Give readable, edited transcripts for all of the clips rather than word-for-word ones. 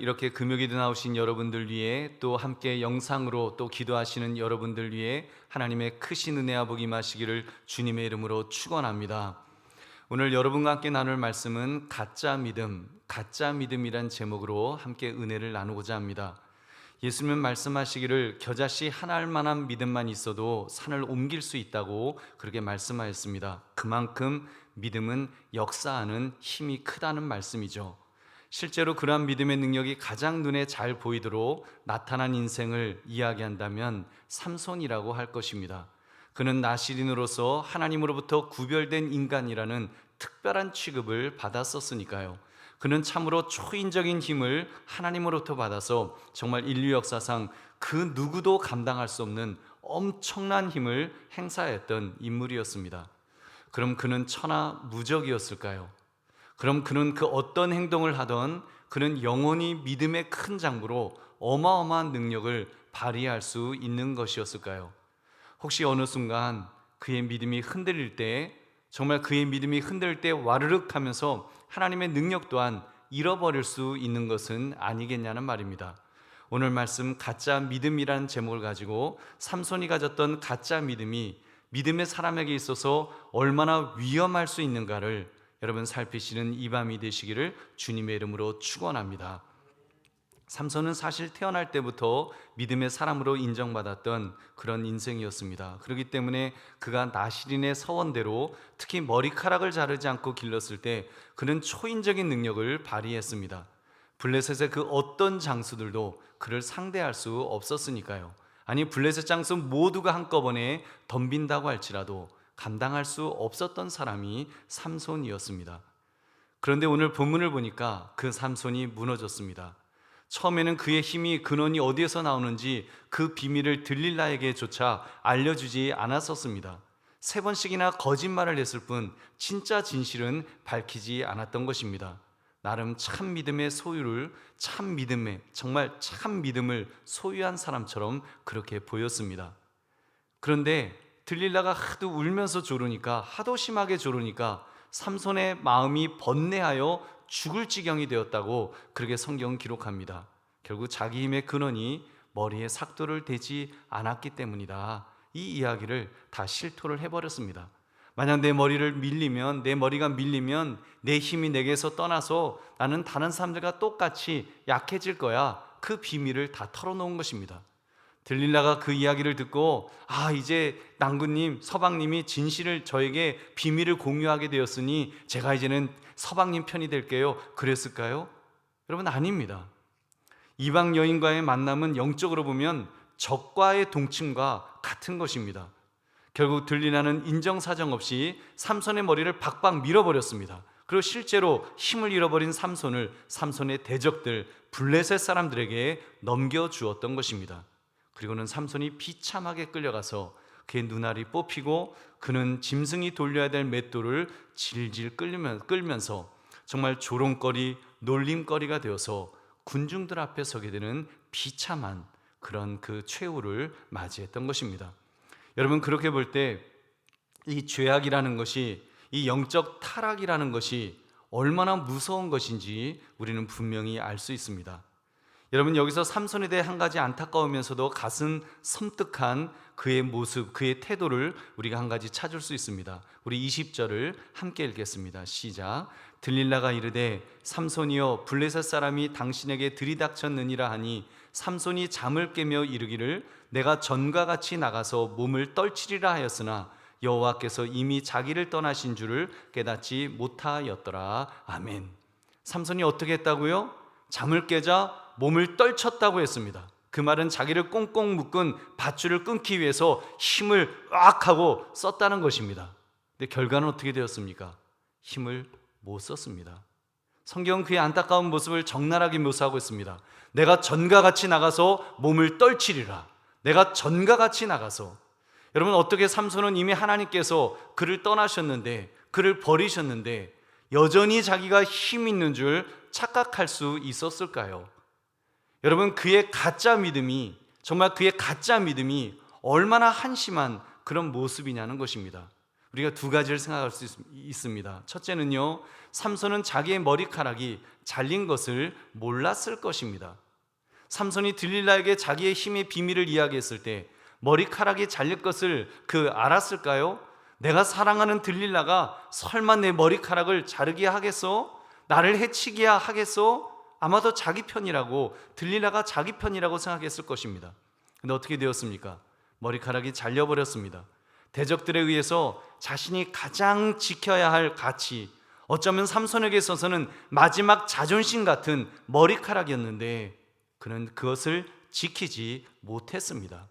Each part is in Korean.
이렇게 금요기도 나오신 여러분들 위해 또 함께 영상으로 또 기도하시는 여러분들 위해 하나님의 크신 은혜와 복이 임하시기를 주님의 이름으로 축원합니다. 오늘 여러분과 함께 나눌 말씀은 가짜 믿음이란 제목으로 함께 은혜를 나누고자 합니다. 예수님은 말씀하시기를 겨자씨 한 알만한 믿음만 있어도 산을 옮길 수 있다고 그렇게 말씀하였습니다. 그만큼 믿음은 역사하는 힘이 크다는 말씀이죠. 실제로 그러한 믿음의 능력이 가장 눈에 잘 보이도록 나타난 인생을 이야기한다면 삼손이라고 할 것입니다. 그는 나시린으로서 하나님으로부터 구별된 인간이라는 특별한 취급을 받았었으니까요. 그는 참으로 초인적인 힘을 하나님으로부터 받아서 정말 인류 역사상 그 누구도 감당할 수 없는 엄청난 힘을 행사했던 인물이었습니다. 그럼 그는 천하 무적이었을까요? 그럼 그는 그 어떤 행동을 하던 그는 영원히 믿음의 큰 장부로 어마어마한 능력을 발휘할 수 있는 것이었을까요? 혹시 어느 순간 그의 믿음이 흔들릴 때, 정말 그의 믿음이 흔들릴 때 와르륵 하면서 하나님의 능력 또한 잃어버릴 수 있는 것은 아니겠냐는 말입니다. 오늘 말씀 가짜 믿음이라는 제목을 가지고 삼손이 가졌던 가짜 믿음이 믿음의 사람에게 있어서 얼마나 위험할 수 있는가를 여러분 살피시는 이 밤이 되시기를 주님의 이름으로 축원합니다. 삼손은 사실 태어날 때부터 믿음의 사람으로 인정받았던 그런 인생이었습니다. 그렇기 때문에 그가 나시린의 서원대로 특히 머리카락을 자르지 않고 길렀을 때 그는 초인적인 능력을 발휘했습니다. 블레셋의 그 어떤 장수들도 그를 상대할 수 없었으니까요. 아니 블레셋 장수 모두가 한꺼번에 덤빈다고 할지라도 감당할 수 없었던 사람이 삼손이었습니다. 그런데 오늘 본문을 보니까 그 삼손이 무너졌습니다. 처음에는 그의 힘이 근원이 어디에서 나오는지 그 비밀을 들릴라에게조차 알려주지 않았었습니다. 3번씩이나 거짓말을 했을 뿐 진짜 진실은 밝히지 않았던 것입니다. 나름 참 믿음의 소유를 정말 참 믿음을 소유한 사람처럼 그렇게 보였습니다. 그런데 들릴라가 하도 울면서 조르니까, 하도 심하게 조르니까 삼손의 마음이 번뇌하여 죽을 지경이 되었다고 그렇게 성경은 기록합니다. 결국 자기 힘의 근원이 머리에 삭도를 대지 않았기 때문이다. 이 이야기를 다 실토를 해버렸습니다. 만약 내 머리가 밀리면 내 힘이 내게서 떠나서 나는 다른 사람들과 똑같이 약해질 거야. 그 비밀을 다 털어놓은 것입니다. 들릴라가 그 이야기를 듣고 이제 낭군님, 서방님이 진실을 저에게 비밀을 공유하게 되었으니 제가 이제는 서방님 편이 될게요. 그랬을까요? 여러분 아닙니다. 이방 여인과의 만남은 영적으로 보면 적과의 동침과 같은 것입니다. 결국 들릴라는 인정사정 없이 삼손의 머리를 박박 밀어버렸습니다. 그리고 실제로 힘을 잃어버린 삼손의 대적들 블레셋 사람들에게 넘겨주었던 것입니다. 그리고는 삼손이 비참하게 끌려가서 그의 눈알이 뽑히고 그는 짐승이 돌려야 될 맷돌을 질질 끌면서 정말 조롱거리, 놀림거리가 되어서 군중들 앞에 서게 되는 비참한 그런 그 최후를 맞이했던 것입니다. 여러분 그렇게 볼 때 이 죄악이라는 것이, 이 영적 타락이라는 것이 얼마나 무서운 것인지 우리는 분명히 알 수 있습니다. 여러분 여기서 삼손에 대해 한 가지 안타까우면서도 가슴 섬뜩한 그의 모습, 그의 태도를 우리가 한 가지 찾을 수 있습니다. 우리 20절을 함께 읽겠습니다. 시작. 들릴라가 이르되 삼손이여 블레셋 사람이 당신에게 들이닥쳤느니라 하니 삼손이 잠을 깨며 이르기를 내가 전과 같이 나가서 몸을 떨치리라 하였으나 여호와께서 이미 자기를 떠나신 줄을 깨닫지 못하였더라. 아멘. 삼손이 어떻게 했다고요? 잠을 깨자 몸을 떨쳤다고 했습니다. 그 말은 자기를 꽁꽁 묶은 밧줄을 끊기 위해서 힘을 악 하고 썼다는 것입니다. 근데 결과는 어떻게 되었습니까? 힘을 못 썼습니다. 성경은 그의 안타까운 모습을 적나라하게 묘사하고 있습니다. 내가 전과 같이 나가서 몸을 떨치리라. 내가 전과 같이 나가서. 여러분 어떻게 삼손은 이미 하나님께서 그를 떠나셨는데, 그를 버리셨는데 여전히 자기가 힘 있는 줄 착각할 수 있었을까요? 여러분 그의 가짜 믿음이, 정말 그의 가짜 믿음이 얼마나 한심한 그런 모습이냐는 것입니다. 우리가 두 가지를 생각할 수 있습니다. 첫째는요, 삼손은 자기의 머리카락이 잘린 것을 몰랐을 것입니다. 삼손이 들릴라에게 자기의 힘의 비밀을 이야기했을 때 머리카락이 잘릴 것을 알았을까요? 내가 사랑하는 들릴라가 설마 내 머리카락을 자르게 하겠어? 나를 해치게 하겠어? 아마도 자기 편이라고, 들릴라가 자기 편이라고 생각했을 것입니다. 근데 어떻게 되었습니까? 머리카락이 잘려버렸습니다. 대적들에 의해서 자신이 가장 지켜야 할 가치, 어쩌면 삼손에게 있어서는 마지막 자존심 같은 머리카락이었는데 그는 그것을 지키지 못했습니다.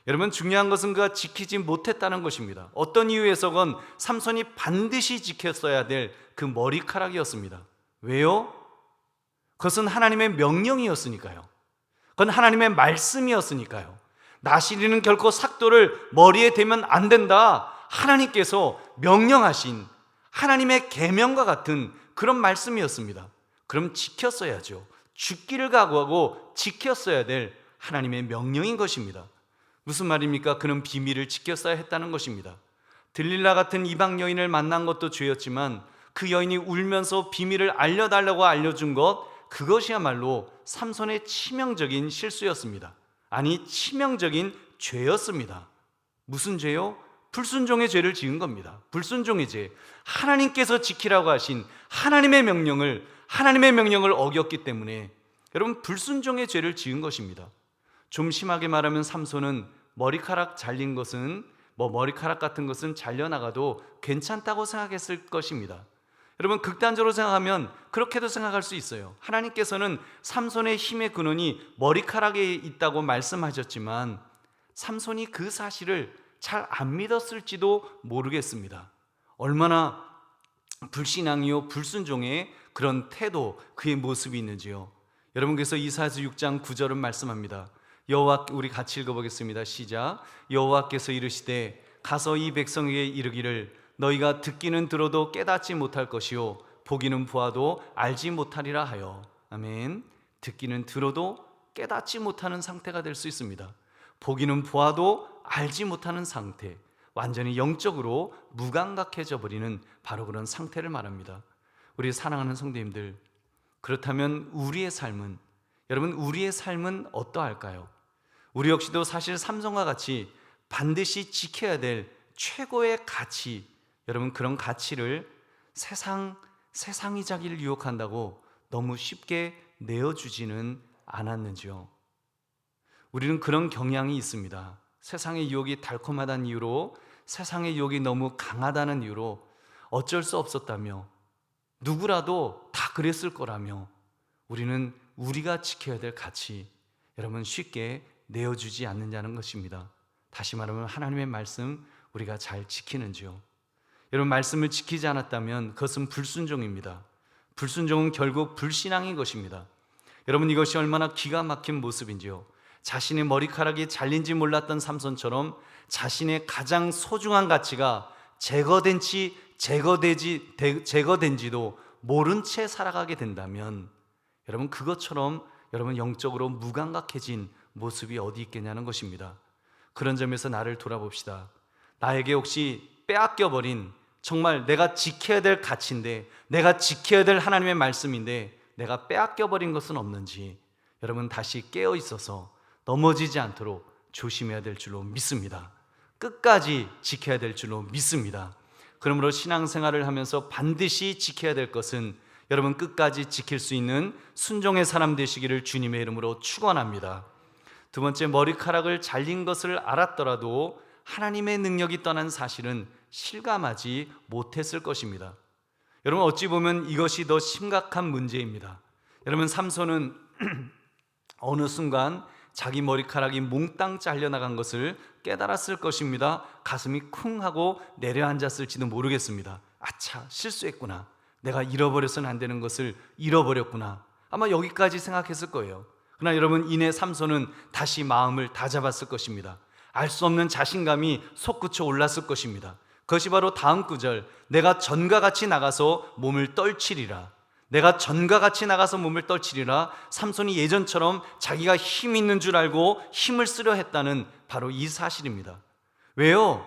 여러분, 중요한 것은 그가 지키지 못했다는 것입니다. 어떤 이유에서건 삼손이 반드시 지켰어야 될 그 머리카락이었습니다. 왜요? 그것은 하나님의 명령이었으니까요. 그건 하나님의 말씀이었으니까요. 나시리는 결코 삭도를 머리에 대면 안 된다, 하나님께서 명령하신 하나님의 계명과 같은 그런 말씀이었습니다. 그럼 지켰어야죠. 죽기를 각오하고 지켰어야 될 하나님의 명령인 것입니다. 무슨 말입니까? 그는 비밀을 지켰어야 했다는 것입니다. 들릴라 같은 이방 여인을 만난 것도 죄였지만 그 여인이 울면서 비밀을 알려달라고 알려준 것, 그것이야말로 삼손의 치명적인 실수였습니다. 아니, 치명적인 죄였습니다. 무슨 죄요? 불순종의 죄를 지은 겁니다. 불순종의 죄. 하나님께서 지키라고 하신 하나님의 명령을 어겼기 때문에 여러분, 불순종의 죄를 지은 것입니다. 좀 심하게 말하면 삼손은 머리카락 잘린 것은, 머리카락 같은 것은 잘려나가도 괜찮다고 생각했을 것입니다. 여러분, 극단적으로 생각하면 그렇게도 생각할 수 있어요. 하나님께서는 삼손의 힘의 근원이 머리카락에 있다고 말씀하셨지만 삼손이 그 사실을 잘 안 믿었을지도 모르겠습니다. 얼마나 불신앙이요, 불순종의 그런 태도, 그의 모습이 있는지요. 여러분, 그래서 이사야서 6장 9절은 말씀합니다. 우리 같이 읽어보겠습니다. 시작. 여호와께서 이르시되 가서 이 백성에게 이르기를 너희가 듣기는 들어도 깨닫지 못할 것이요 보기는 보아도 알지 못하리라 하여. 아멘. 듣기는 들어도 깨닫지 못하는 상태가 될 수 있습니다. 보기는 보아도 알지 못하는 상태, 완전히 영적으로 무감각해져 버리는 바로 그런 상태를 말합니다. 우리 사랑하는 성도님들, 그렇다면 우리의 삶은 어떠할까요? 우리 역시도 사실 삼손과 같이 반드시 지켜야 될 최고의 가치, 여러분, 그런 가치를 세상이 자기를 유혹한다고 너무 쉽게 내어주지는 않았는지요? 우리는 그런 경향이 있습니다. 세상의 유혹이 달콤하다는 이유로, 세상의 유혹이 너무 강하다는 이유로 어쩔 수 없었다며, 누구라도 다 그랬을 거라며 우리는 우리가 지켜야 될 가치, 여러분, 쉽게 내어주지 않느냐는 것입니다. 다시 말하면 하나님의 말씀 우리가 잘 지키는지요? 여러분, 말씀을 지키지 않았다면 그것은 불순종입니다. 불순종은 결국 불신앙인 것입니다. 여러분, 이것이 얼마나 기가 막힌 모습인지요. 자신의 머리카락이 잘린지 몰랐던 삼손처럼 자신의 가장 소중한 가치가 제거된지도 모른 채 살아가게 된다면 여러분, 그것처럼 여러분 영적으로 무감각해진 모습이 어디 있겠냐는 것입니다. 그런 점에서 나를 돌아봅시다. 나에게 혹시 빼앗겨버린, 정말 내가 지켜야 될 가치인데, 내가 지켜야 될 하나님의 말씀인데 내가 빼앗겨버린 것은 없는지 여러분 다시 깨어 있어서 넘어지지 않도록 조심해야 될 줄로 믿습니다. 끝까지 지켜야 될 줄로 믿습니다. 그러므로 신앙생활을 하면서 반드시 지켜야 될 것은 여러분 끝까지 지킬 수 있는 순종의 사람 되시기를 주님의 이름으로 축원합니다. 두 번째, 머리카락을 잘린 것을 알았더라도 하나님의 능력이 떠난 사실은 실감하지 못했을 것입니다. 여러분, 어찌 보면 이것이 더 심각한 문제입니다. 여러분, 삼손은 어느 순간 자기 머리카락이 몽땅 잘려나간 것을 깨달았을 것입니다. 가슴이 쿵 하고 내려앉았을지도 모르겠습니다. 아차, 실수했구나. 내가 잃어버려서는 안 되는 것을 잃어버렸구나. 아마 여기까지 생각했을 거예요. 그러나 여러분, 이내 삼손은 다시 마음을 다잡았을 것입니다. 알 수 없는 자신감이 솟구쳐 올랐을 것입니다. 그것이 바로 다음 구절, 내가 전과 같이 나가서 몸을 떨치리라. 내가 전과 같이 나가서 몸을 떨치리라. 삼손이 예전처럼 자기가 힘 있는 줄 알고 힘을 쓰려 했다는 바로 이 사실입니다. 왜요?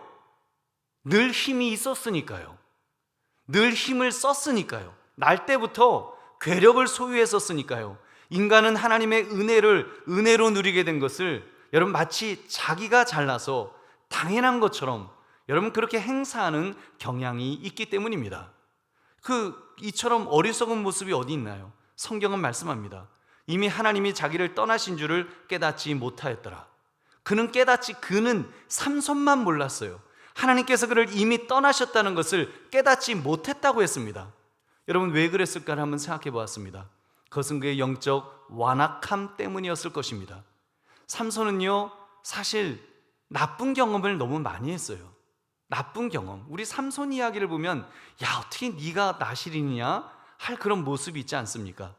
늘 힘이 있었으니까요. 늘 힘을 썼으니까요. 날 때부터 괴력을 소유했었으니까요. 인간은 하나님의 은혜로 누리게 된 것을 여러분 마치 자기가 잘나서 당연한 것처럼 여러분 그렇게 행사하는 경향이 있기 때문입니다. 이처럼 어리석은 모습이 어디 있나요? 성경은 말씀합니다. 이미 하나님이 자기를 떠나신 줄을 깨닫지 못하였더라. 그는 삼손만 몰랐어요. 하나님께서 그를 이미 떠나셨다는 것을 깨닫지 못했다고 했습니다. 여러분 왜 그랬을까를 한번 생각해 보았습니다. 그것은 그의 영적 완악함 때문이었을 것입니다. 삼손은요 사실 나쁜 경험을 너무 많이 했어요. 나쁜 경험. 우리 삼손 이야기를 보면 야 어떻게 네가 나실인이냐 할 그런 모습이 있지 않습니까?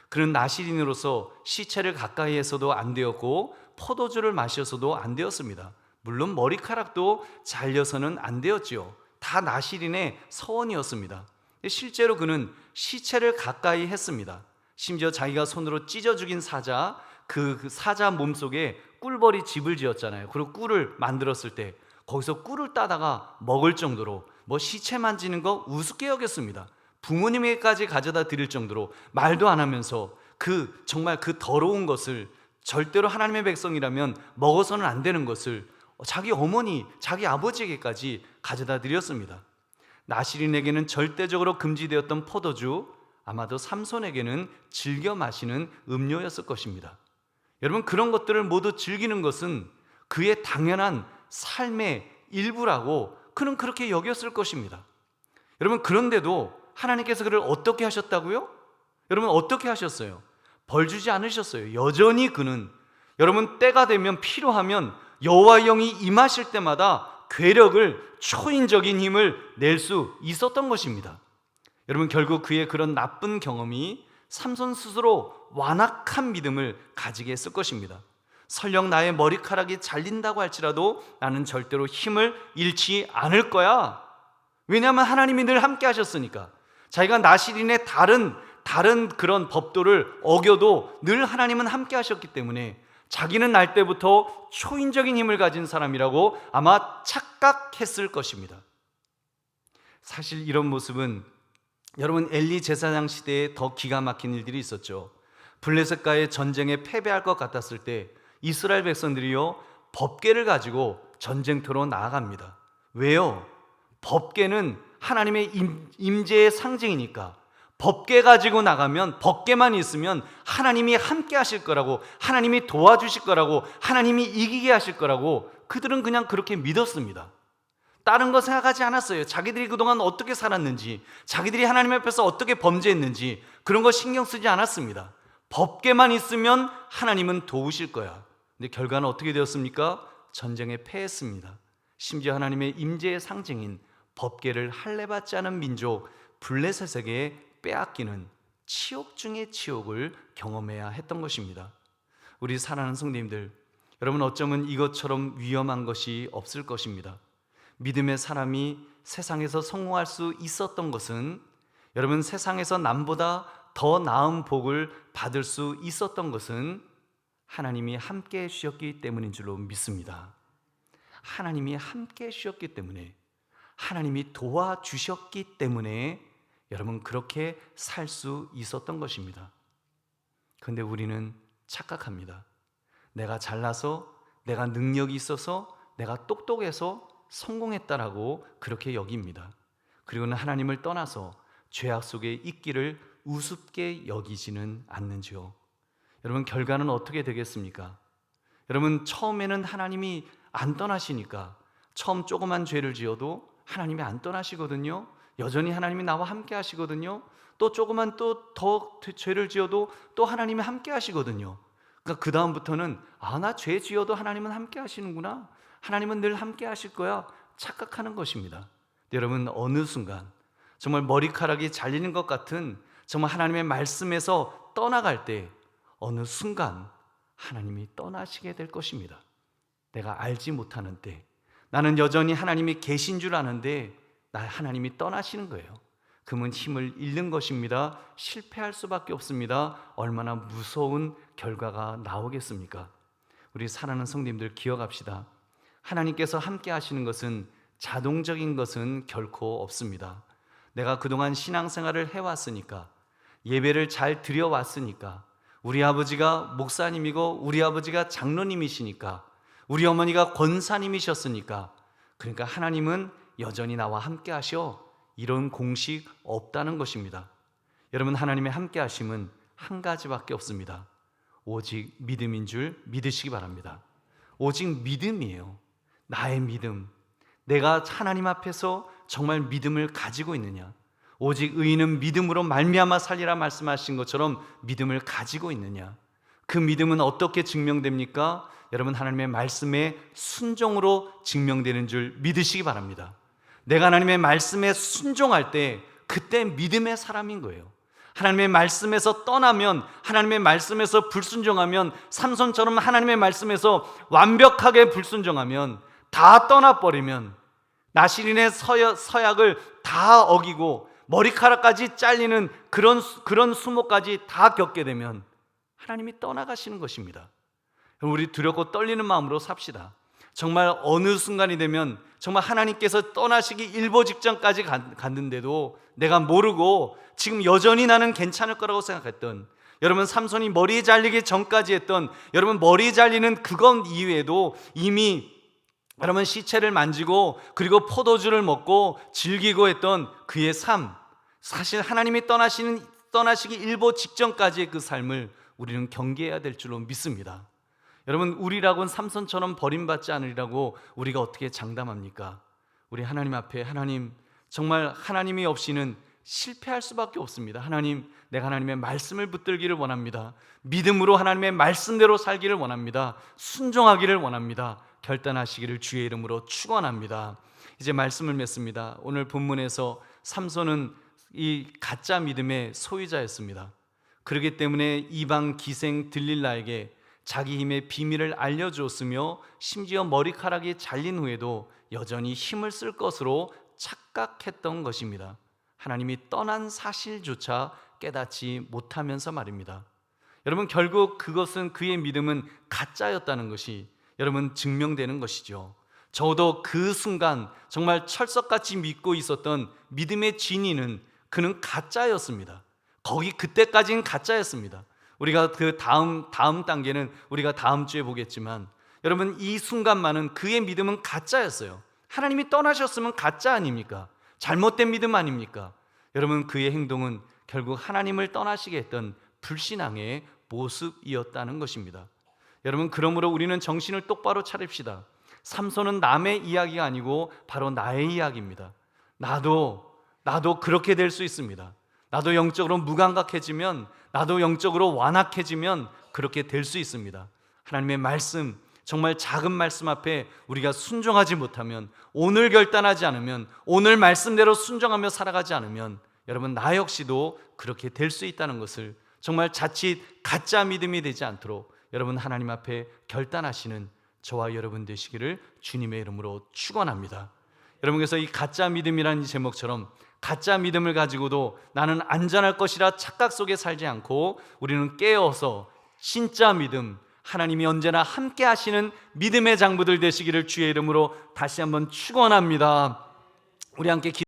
그는 나실인으로서 시체를 가까이에서도 안 되었고 포도주를 마셔서도 안 되었습니다. 물론 머리카락도 잘려서는 안 되었지요. 다 나실인의 서원이었습니다. 실제로 그는 시체를 가까이 했습니다. 심지어 자기가 손으로 찢어 죽인 사자, 그 사자 몸속에 꿀벌이 집을 지었잖아요. 그리고 꿀을 만들었을 때 거기서 꿀을 따다가 먹을 정도로 시체 만지는 거 우습게 여겼습니다. 부모님에게까지 가져다 드릴 정도로 말도 안 하면서 정말 그 더러운 것을 절대로 하나님의 백성이라면 먹어서는 안 되는 것을 자기 어머니, 자기 아버지에게까지 가져다 드렸습니다. 나실인에게는 절대적으로 금지되었던 포도주, 아마도 삼손에게는 즐겨 마시는 음료였을 것입니다. 여러분 그런 것들을 모두 즐기는 것은 그의 당연한 삶의 일부라고 그는 그렇게 여겼을 것입니다. 여러분 그런데도 하나님께서 그를 어떻게 하셨다고요? 여러분 어떻게 하셨어요? 벌 주지 않으셨어요. 여전히 그는 여러분 때가 되면 필요하면 여호와의 영이 임하실 때마다 괴력을 초인적인 힘을 낼 수 있었던 것입니다. 여러분 결국 그의 그런 나쁜 경험이 삼손 스스로 완악한 믿음을 가지게 했을 것입니다. 설령 나의 머리카락이 잘린다고 할지라도 나는 절대로 힘을 잃지 않을 거야. 왜냐하면 하나님이 늘 함께 하셨으니까. 자기가 나실인의 다른 그런 법도를 어겨도 늘 하나님은 함께 하셨기 때문에 자기는 날 때부터 초인적인 힘을 가진 사람이라고 아마 착각했을 것입니다. 사실 이런 모습은 여러분 엘리 제사장 시대에 더 기가 막힌 일들이 있었죠. 블레셋과의 전쟁에 패배할 것 같았을 때 이스라엘 백성들이요 법궤를 가지고 전쟁터로 나아갑니다. 왜요? 법궤는 하나님의 임재의 상징이니까 법궤 가지고 나가면 법궤만 있으면 하나님이 함께 하실 거라고, 하나님이 도와주실 거라고, 하나님이 이기게 하실 거라고 그들은 그냥 그렇게 믿었습니다. 다른 거 생각하지 않았어요. 자기들이 그동안 어떻게 살았는지, 자기들이 하나님 앞에서 어떻게 범죄했는지 그런 거 신경 쓰지 않았습니다. 법궤만 있으면 하나님은 도우실 거야. 근데 결과는 어떻게 되었습니까? 전쟁에 패했습니다. 심지어 하나님의 임재의 상징인 법궤를 할례받지 않은 민족 블레셋에게 빼앗기는 치욕 중의 치욕을 경험해야 했던 것입니다. 우리 사랑하는 성도님들, 여러분 어쩌면 이것처럼 위험한 것이 없을 것입니다. 믿음의 사람이 세상에서 성공할 수 있었던 것은 여러분 세상에서 남보다 더 나은 복을 받을 수 있었던 것은 하나님이 함께 해주셨기 때문인 줄로 믿습니다. 하나님이 함께 해주셨기 때문에, 하나님이 도와주셨기 때문에 여러분 그렇게 살 수 있었던 것입니다. 그런데 우리는 착각합니다. 내가 잘나서, 내가 능력이 있어서, 내가 똑똑해서 성공했다라고 그렇게 여깁니다. 그리고는 하나님을 떠나서 죄악 속에 있기를 우습게 여기지는 않는지요. 여러분 결과는 어떻게 되겠습니까? 여러분 처음에는 하나님이 안 떠나시니까 처음 조그만 죄를 지어도 하나님이 안 떠나시거든요. 여전히 하나님이 나와 함께 하시거든요. 또 조그만 또 더 죄를 지어도 또 하나님이 함께 하시거든요. 그러니까 그 다음부터는 나 죄 지어도 하나님은 함께 하시는구나, 하나님은 늘 함께 하실 거야 착각하는 것입니다. 여러분 어느 순간 정말 머리카락이 잘리는 것 같은 정말 하나님의 말씀에서 떠나갈 때 어느 순간 하나님이 떠나시게 될 것입니다. 내가 알지 못하는 때, 나는 여전히 하나님이 계신 줄 아는데 하나님이 떠나시는 거예요. 그러면 힘을 잃는 것입니다. 실패할 수밖에 없습니다. 얼마나 무서운 결과가 나오겠습니까? 우리 사랑하는 성도님들 기억합시다. 하나님께서 함께 하시는 것은 자동적인 것은 결코 없습니다. 내가 그동안 신앙생활을 해왔으니까, 예배를 잘 드려왔으니까, 우리 아버지가 목사님이고 우리 아버지가 장로님이시니까, 우리 어머니가 권사님이셨으니까, 그러니까 하나님은 여전히 나와 함께 하셔, 이런 공식 없다는 것입니다. 여러분, 하나님의 함께 하심은 한 가지밖에 없습니다. 오직 믿음인 줄 믿으시기 바랍니다. 오직 믿음이에요. 나의 믿음, 내가 하나님 앞에서 정말 믿음을 가지고 있느냐, 오직 의인은 믿음으로 말미암아 살리라 말씀하신 것처럼 믿음을 가지고 있느냐. 그 믿음은 어떻게 증명됩니까? 여러분, 하나님의 말씀에 순종으로 증명되는 줄 믿으시기 바랍니다. 내가 하나님의 말씀에 순종할 때 그때 믿음의 사람인 거예요. 하나님의 말씀에서 떠나면, 하나님의 말씀에서 불순종하면, 삼손처럼 하나님의 말씀에서 완벽하게 불순종하면, 다 떠나버리면, 나시린의 서약을 다 어기고 머리카락까지 잘리는 그런 수모까지 다 겪게 되면 하나님이 떠나가시는 것입니다. 우리 두렵고 떨리는 마음으로 삽시다. 정말 어느 순간이 되면 정말 하나님께서 떠나시기 일보 직전까지 갔는데도 내가 모르고 지금 여전히 나는 괜찮을 거라고 생각했던, 여러분 삼손이 머리 잘리기 전까지 했던, 여러분 머리 잘리는 그것 이외에도 이미 여러분 시체를 만지고 그리고 포도주를 먹고 즐기고 했던 그의 삶, 사실 하나님이 떠나시기 일보 직전까지의 그 삶을 우리는 경계해야 될 줄로 믿습니다. 여러분, 우리라고는 삼손처럼 버림받지 않으리라고 우리가 어떻게 장담합니까? 우리 하나님 앞에, 하나님, 정말 하나님이 없이는 실패할 수밖에 없습니다. 하나님, 내가 하나님의 말씀을 붙들기를 원합니다. 믿음으로 하나님의 말씀대로 살기를 원합니다. 순종하기를 원합니다. 결단하시기를 주의 이름으로 축원합니다. 이제 말씀을 맺습니다. 오늘 본문에서 삼손은 이 가짜 믿음의 소유자였습니다. 그렇기 때문에 이방 기생 들릴라에게 자기 힘의 비밀을 알려주었으며 심지어 머리카락이 잘린 후에도 여전히 힘을 쓸 것으로 착각했던 것입니다. 하나님이 떠난 사실조차 깨닫지 못하면서 말입니다. 여러분, 결국 그것은, 그의 믿음은 가짜였다는 것이 여러분 증명되는 것이죠. 적어도 그 순간 정말 철석같이 믿고 있었던 믿음의 진인은 그는 가짜였습니다. 그때까지는 가짜였습니다. 우리가 그 다음 단계는 우리가 다음 주에 보겠지만, 여러분 이 순간만은 그의 믿음은 가짜였어요. 하나님이 떠나셨으면 가짜 아닙니까? 잘못된 믿음 아닙니까? 여러분, 그의 행동은 결국 하나님을 떠나시게 했던 불신앙의 모습이었다는 것입니다. 여러분, 그러므로 우리는 정신을 똑바로 차립시다. 삼손은 남의 이야기가 아니고 바로 나의 이야기입니다. 나도 그렇게 될 수 있습니다. 나도 영적으로 무감각해지면, 나도 영적으로 완악해지면 그렇게 될 수 있습니다. 하나님의 말씀, 정말 작은 말씀 앞에 우리가 순종하지 못하면, 오늘 결단하지 않으면, 오늘 말씀대로 순종하며 살아가지 않으면 여러분, 나 역시도 그렇게 될 수 있다는 것을, 정말 자칫 가짜 믿음이 되지 않도록 여러분 하나님 앞에 결단하시는 저와 여러분 되시기를 주님의 이름으로 축원합니다. 여러분께서 이 가짜 믿음이라는 제목처럼 가짜 믿음을 가지고도 나는 안전할 것이라 착각 속에 살지 않고, 우리는 깨어서 진짜 믿음, 하나님이 언제나 함께 하시는 믿음의 장부들 되시기를 주의 이름으로 다시 한번 축원합니다. 우리 함께